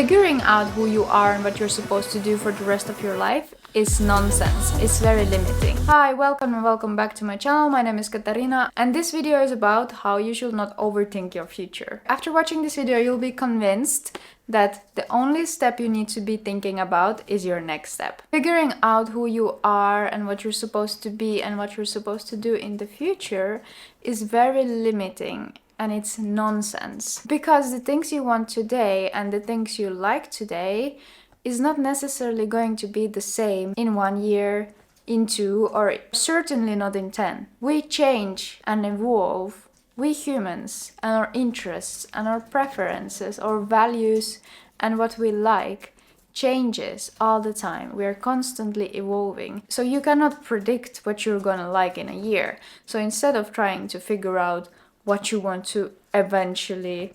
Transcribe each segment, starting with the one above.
Figuring out who you are and what you're supposed to do for the rest of your life is nonsense. It's very limiting. Hi, welcome and welcome back to my channel. My name is Katarina and this video is about how you should not overthink your future. After watching this video, you'll be convinced that the only step you need to be thinking about is your next step. Figuring out who you are and what you're supposed to be and what you're supposed to do in the future is very limiting. And it's nonsense. Because the things you want today and the things you like today is not necessarily going to be the same in 1 year, in 2, or certainly not in 10. We change and evolve, we humans, and our interests and our preferences, our values and what we like changes all the time. We are constantly evolving. So you cannot predict what you're gonna like in a year. So instead of trying to figure out what you want to eventually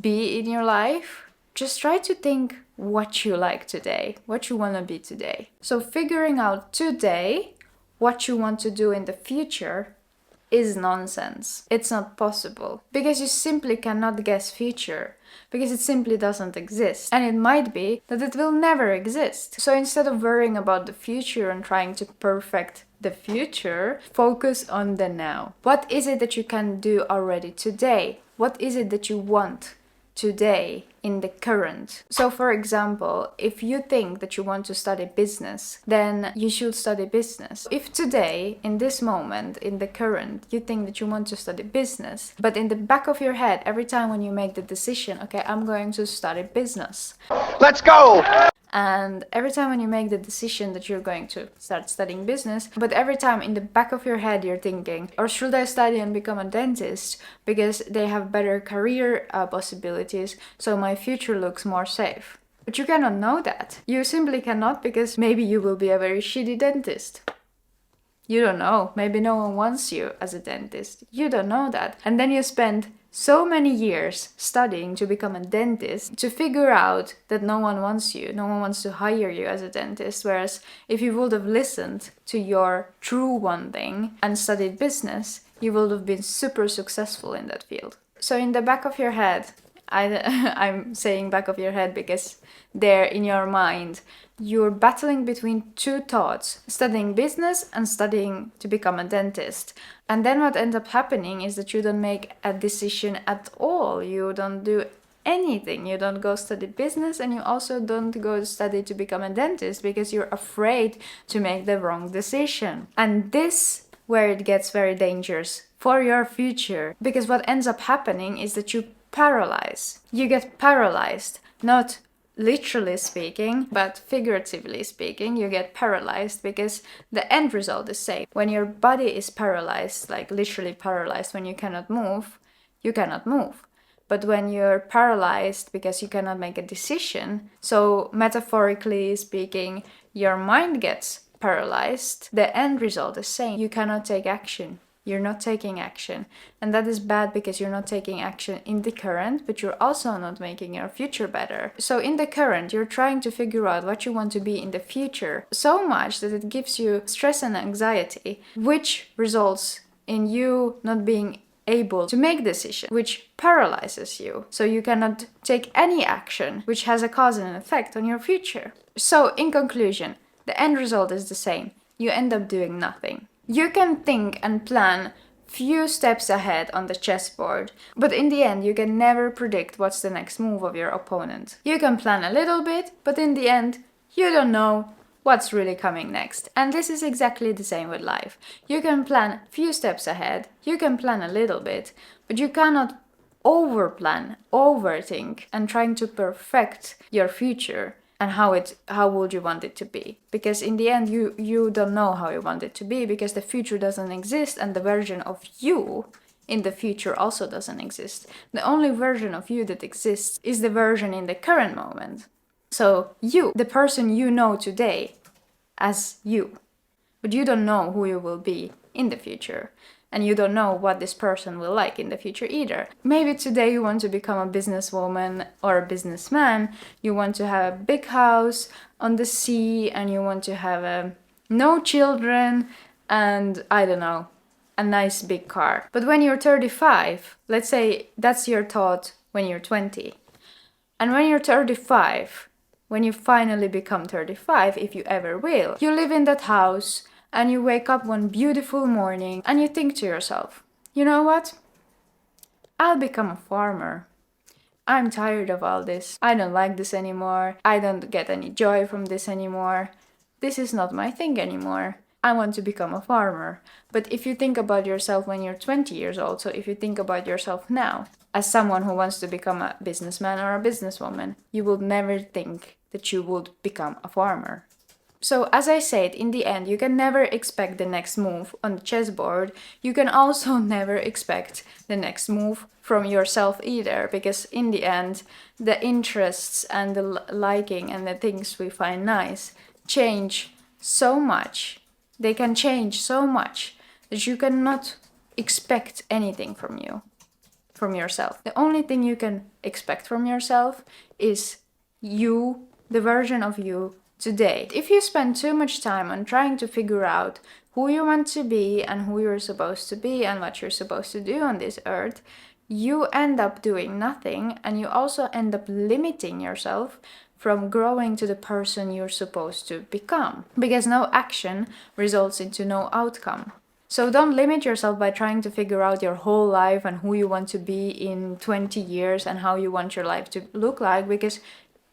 be in your life, just try to think what you like today, what you want to be today. So figuring out today what you want to do in the future is nonsense. It's not possible because you simply cannot guess future, because it simply doesn't exist. And it might be that it will never exist. So instead of worrying about the future and trying to perfect the future, focus on the now. What is it that you can do already today? What is it that you want today in the current? So for example, if you think that you want to study business, then you should study business. If today, in this moment, in the current, you think that you want to study business, but in the back of your head, every time when you make the decision, okay, I'm going to study business. Let's go! And every time when you make the decision that you're going to start studying business, but every time in the back of your head you're thinking, or should I study and become a dentist because they have better career possibilities, so my future looks more safe. But you cannot know that. You simply cannot, because maybe you will be a very shitty dentist. You don't know. Maybe no one wants you as a dentist. You don't know that. And then you spend so many years studying to become a dentist to figure out that no one wants you, no one wants to hire you as a dentist. Whereas if you would have listened to your true wanting and studied business, you would have been super successful in that field. So in the back of your head, I'm saying back of your head because there in your mind, you're battling between two thoughts, studying business and studying to become a dentist. And then what ends up happening is that you don't make a decision at all. You don't do anything. You don't go study business and you also don't go study to become a dentist because you're afraid to make the wrong decision. And this where it gets very dangerous for your future, because what ends up happening is that you paralyze. You get paralyzed, not literally speaking, but figuratively speaking, you get paralyzed because the end result is same. When your body is paralyzed, like literally paralyzed, when you cannot move, you cannot move. But when you're paralyzed because you cannot make a decision, so metaphorically speaking, your mind gets paralyzed, the end result is same. You cannot take action. You're not taking action. And that is bad because you're not taking action in the current, but you're also not making your future better. So in the current, you're trying to figure out what you want to be in the future so much that it gives you stress and anxiety, which results in you not being able to make decisions, which paralyzes you. So you cannot take any action, which has a cause and an effect on your future. So in conclusion, the end result is the same. You end up doing nothing. You can think and plan few steps ahead on the chessboard, but in the end you can never predict what's the next move of your opponent. You can plan a little bit, but in the end you don't know what's really coming next. And this is exactly the same with life. You can plan few steps ahead, you can plan a little bit, but you cannot overplan, overthink, and trying to perfect your future. And how would you want it to be? Because in the end, you don't know how you want it to be because the future doesn't exist and the version of you in the future also doesn't exist. The only version of you that exists is the version in the current moment. So you, the person you know today as you, but you don't know who you will be in the future. And you don't know what this person will like in the future either. Maybe today you want to become a businesswoman or a businessman. You want to have a big house on the sea and you want to have no children and, I don't know, a nice big car. But when you're 35, let's say that's your thought when you're 20. And when you're 35, when you finally become 35, if you ever will, you live in that house and you wake up one beautiful morning and you think to yourself, you know what? I'll become a farmer. I'm tired of all this. I don't like this anymore. I don't get any joy from this anymore. This is not my thing anymore. I want to become a farmer. But if you think about yourself when you're 20 years old, so if you think about yourself now as someone who wants to become a businessman or a businesswoman, you will never think that you would become a farmer. So, as I said, in the end, you can never expect the next move on the chessboard. You can also never expect the next move from yourself either, because in the end, the interests and the liking and the things we find nice change so much. They can change so much that you cannot expect anything from yourself. The only thing you can expect from yourself is you, the version of you today. If you spend too much time on trying to figure out who you want to be and who you're supposed to be and what you're supposed to do on this earth, you end up doing nothing, and you also end up limiting yourself from growing to the person you're supposed to become. Because no action results into no outcome. So don't limit yourself by trying to figure out your whole life and who you want to be in 20 years and how you want your life to look like, because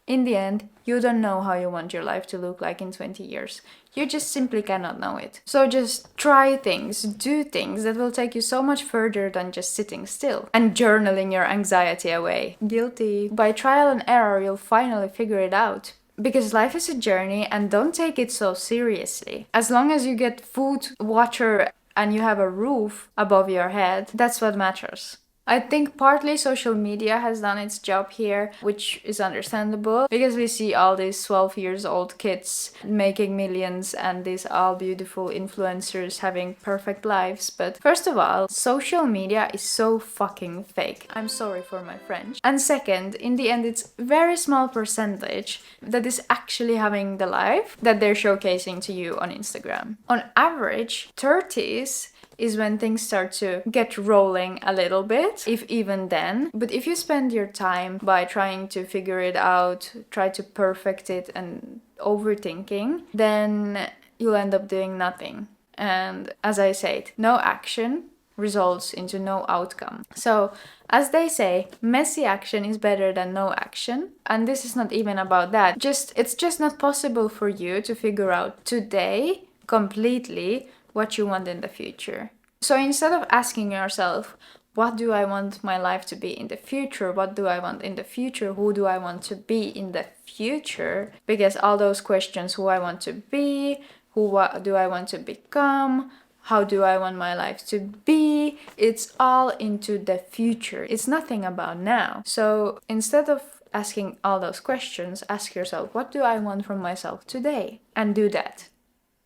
in the end, you don't know how you want your life to look like in 20 years. You just simply cannot know it. So just try things, do things that will take you so much further than just sitting still and journaling your anxiety away. Guilty. By trial and error, you'll finally figure it out. Because life is a journey, and don't take it so seriously. As long as you get food, water, and you have a roof above your head, that's what matters. I think partly social media has done its job here, which is understandable, because we see all these 12 years old kids making millions and these all beautiful influencers having perfect lives. But first of all, social media is so fucking fake. I'm sorry for my French. And second, in the end, it's a very small percentage that is actually having the life that they're showcasing to you on Instagram. On average, 30s is when things start to get rolling a little bit, if even then. But if you spend your time by trying to figure it out, try to perfect it and overthinking, then you'll end up doing nothing. And as I said, no action results into no outcome. So, as they say, messy action is better than no action. And this is not even about that. It's just not possible for you to figure out today completely what you want in the future. So instead of asking yourself, what do I want my life to be in the future? What do I want in the future? Who do I want to be in the future? Because all those questions, who I want to be, what do I want to become, how do I want my life to be, it's all into the future. It's nothing about now. So instead of asking all those questions, ask yourself, what do I want from myself today? And do that.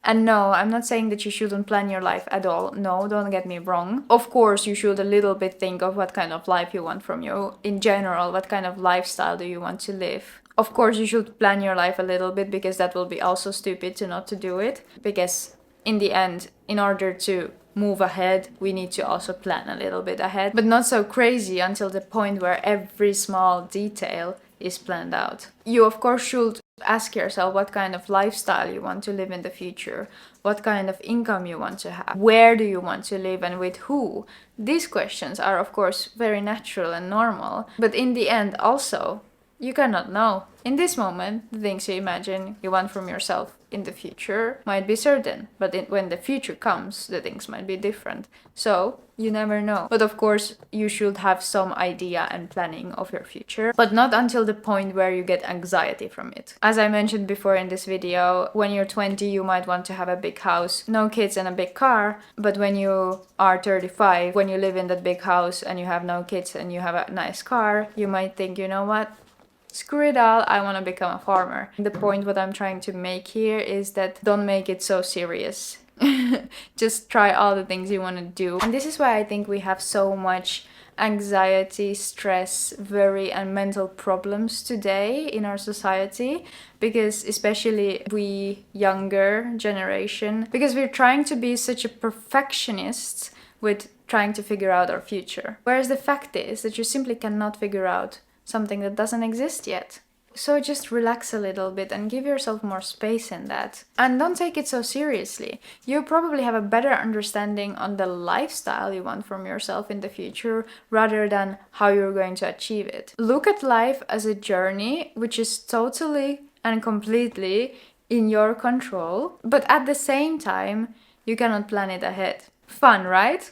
And no, I'm not saying that you shouldn't plan your life at all. No, don't get me wrong. Of course, you should a little bit think of what kind of life you want from you. In general, what kind of lifestyle do you want to live? Of course, you should plan your life a little bit, because that will be also stupid to not to do it. Because in the end, in order to move ahead, we need to also plan a little bit ahead. But not so crazy until the point where every small detail is planned out. You, of course, should ask yourself what kind of lifestyle you want to live in the future, what kind of income you want to have, where do you want to live and with who. These questions are, of course, very natural and normal, but in the end also, you cannot know. In this moment, the things you imagine you want from yourself in the future might be certain, but when the future comes, the things might be different. So, you never know. But of course, you should have some idea and planning of your future, but not until the point where you get anxiety from it. As I mentioned before in this video, when you're 20, you might want to have a big house, no kids and a big car, but when you are 35, when you live in that big house and you have no kids and you have a nice car, you might think, you know what? Screw it all, I want to become a farmer. The point what I'm trying to make here is that don't make it so serious. Just try all the things you want to do. And this is why I think we have so much anxiety, stress, worry, and mental problems today in our society, because especially we younger generation, because we're trying to be such a perfectionist with trying to figure out our future. Whereas the fact is that you simply cannot figure out something that doesn't exist yet. So just relax a little bit and give yourself more space in that. And don't take it so seriously. You probably have a better understanding on the lifestyle you want from yourself in the future rather than how you're going to achieve it. Look at life as a journey which is totally and completely in your control, but at the same time, you cannot plan it ahead. Fun, right?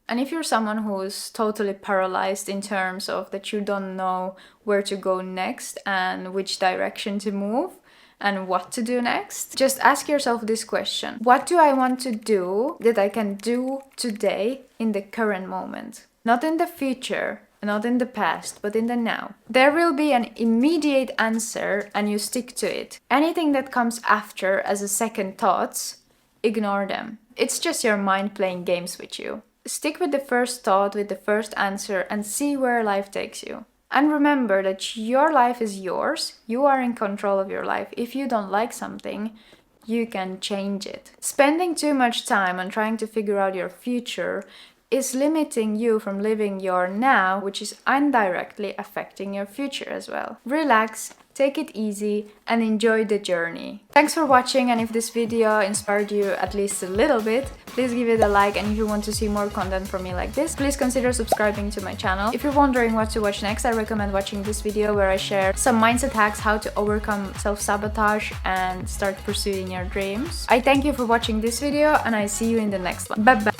And if you're someone who's totally paralyzed in terms of that you don't know where to go next and which direction to move and what to do next, just ask yourself this question. What do I want to do that I can do today in the current moment? Not in the future, not in the past, but in the now. There will be an immediate answer and you stick to it. Anything that comes after as a second thoughts, ignore them. It's just your mind playing games with you. Stick with the first thought, with the first answer, and see where life takes you. And remember that your life is yours. You are in control of your life. If you don't like something, you can change it. Spending too much time on trying to figure out your future is limiting you from living your now, which is indirectly affecting your future as well. Relax, take it easy, and enjoy the journey. Thanks for watching, and if this video inspired you at least a little bit, please give it a like, and if you want to see more content from me like this, please consider subscribing to my channel. If you're wondering what to watch next, I recommend watching this video where I share some mindset hacks, how to overcome self-sabotage and start pursuing your dreams. I thank you for watching this video, and I see you in the next one. Bye bye!